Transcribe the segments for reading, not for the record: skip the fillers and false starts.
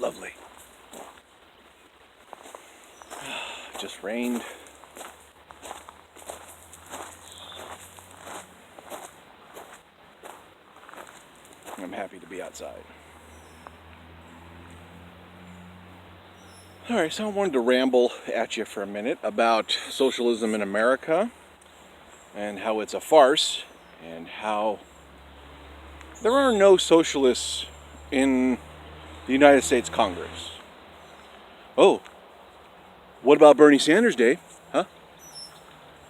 lovely. It just rained. I'm happy to be outside. Alright, so I wanted to ramble at you for a minute about socialism in America and how it's a farce and how there are no socialists in the United States Congress. Oh, what about Bernie Sanders, Dave? Huh?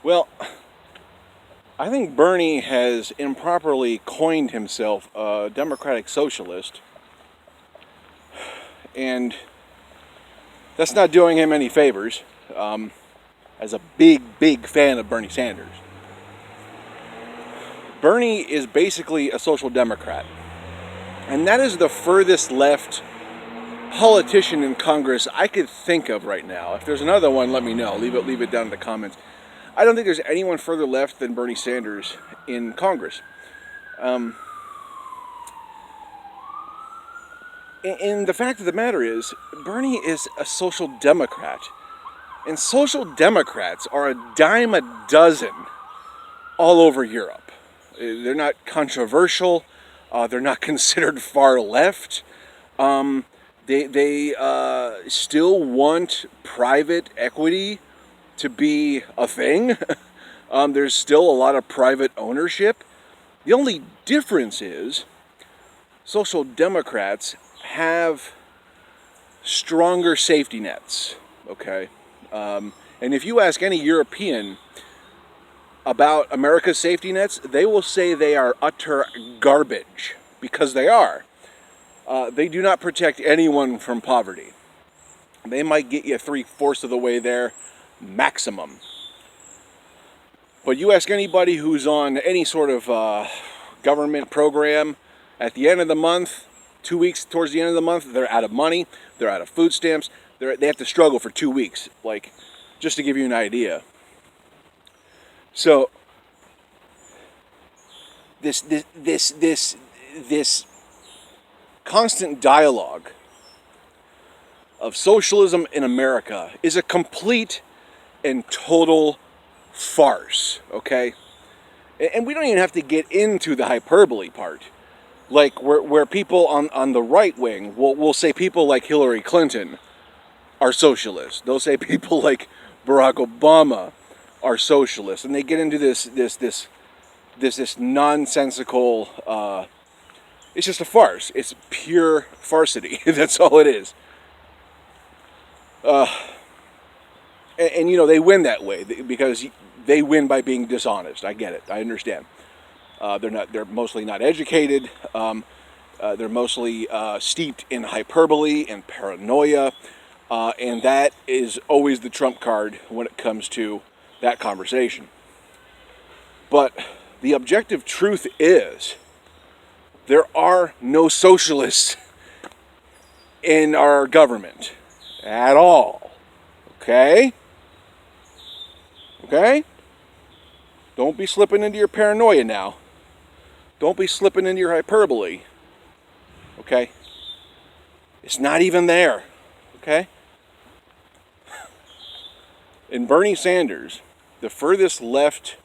Well, I think Bernie has improperly coined himself a democratic socialist, and that's not doing him any favors, as a big fan of Bernie Sanders. Bernie is basically a social democrat, and that is the furthest left politician in Congress I could think of right now. If there's another one, let me know. Leave it down in the comments. I don't think there's anyone further left than Bernie Sanders in Congress. And the fact of the matter is, Bernie is a social democrat. And social democrats are a dime a dozen all over Europe. They're not controversial. They're not considered far left. They still want private equity to be a thing. There's still a lot of private ownership. The only difference is social democrats have stronger safety nets, okay? And if you ask any European about America's safety nets, they will say they are utter garbage, because they are. They do not protect anyone from poverty. They might get you 3/4 of the way there, maximum. But you ask anybody who's on any sort of government program, at the end of the month, 2 weeks towards the end of the month, they're out of money, they're out of food stamps, they have to struggle for 2 weeks, like, just to give you an idea. So, this constant dialogue of socialism in America is a complete and total farce, okay? And we don't even have to get into the hyperbole part. Like, where people on the right wing will say people like Hillary Clinton are socialists. They'll say people like Barack Obama are socialists. And they get into this nonsensical, it's just a farce. It's pure farcity. That's all it is. And you know, they win that way because they win by being dishonest. I get it. I understand. They're mostly not educated. They're mostly steeped in hyperbole and paranoia. And that is always the trump card when it comes to that conversation. But the objective truth is, there are no socialists in our government at all. Okay? Okay? Don't be slipping into your paranoia now. Don't be slipping into your hyperbole. Okay? It's not even there. Okay? And Bernie Sanders, the furthest left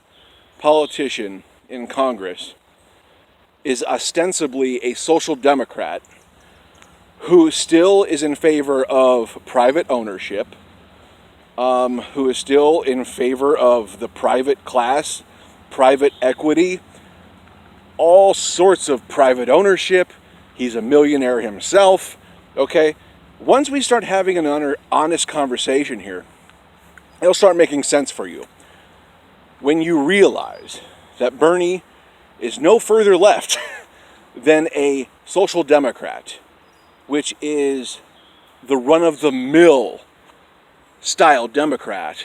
politician in Congress, is ostensibly a social democrat who still is in favor of private ownership, who is still in favor of the private class, private equity, all sorts of private ownership. He's a millionaire himself, okay? Once we start having an honest conversation here, it'll start making sense for you. When you realize that Bernie is no further left than a social democrat, which is the run-of-the-mill style Democrat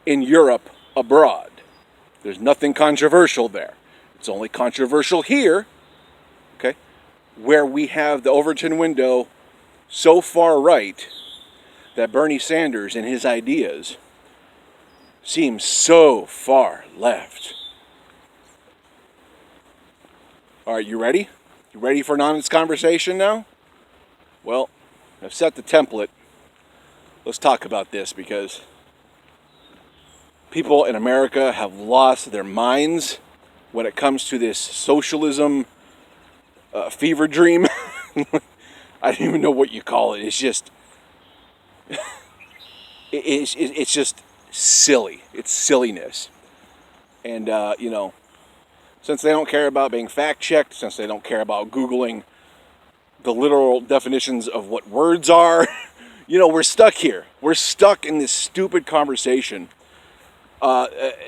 in Europe abroad. There's nothing controversial there. It's only controversial here, okay, where we have the Overton window so far right that Bernie Sanders and his ideas seem so far left. All right, you ready? You ready for an honest conversation now? Well, I've set the template. Let's talk about this because people in America have lost their minds when it comes to this socialism fever dream. I don't even know what you call it. It's just, it's just silly. It's silliness. And, since they don't care about being fact-checked, since they don't care about Googling the literal definitions of what words are, we're stuck here. We're stuck in this stupid conversation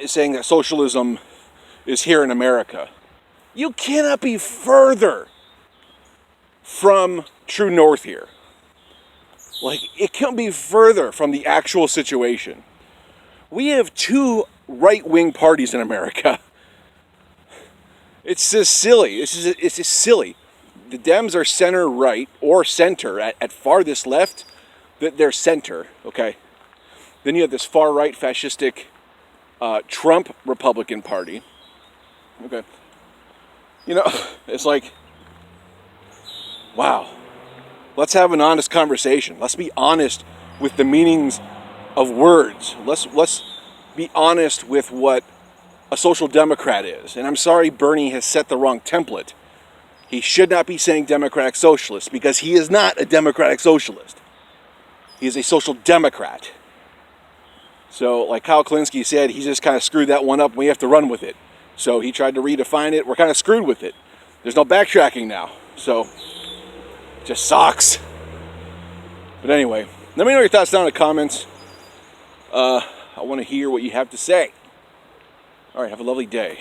saying that socialism is here in America. You cannot be further from true north here. Like, it can't be further from the actual situation. We have two right-wing parties in America. It's just silly. It's just silly. The Dems are center-right, or center, at farthest left. They're center, okay? Then you have this far-right fascistic Trump Republican Party. Okay. It's like, wow. Let's have an honest conversation. Let's be honest with the meanings of words. Let's be honest with what a social democrat is. And I'm sorry Bernie has set the wrong template. He should not be saying democratic socialist because he is not a democratic socialist. He is a social democrat. So, like Kyle Klinsky said, he just kind of screwed that one up and we have to run with it. So he tried to redefine it. We're kind of screwed with it. There's no backtracking now. So, it just sucks. But anyway, let me know your thoughts down in the comments. I want to hear what you have to say. All right, have a lovely day.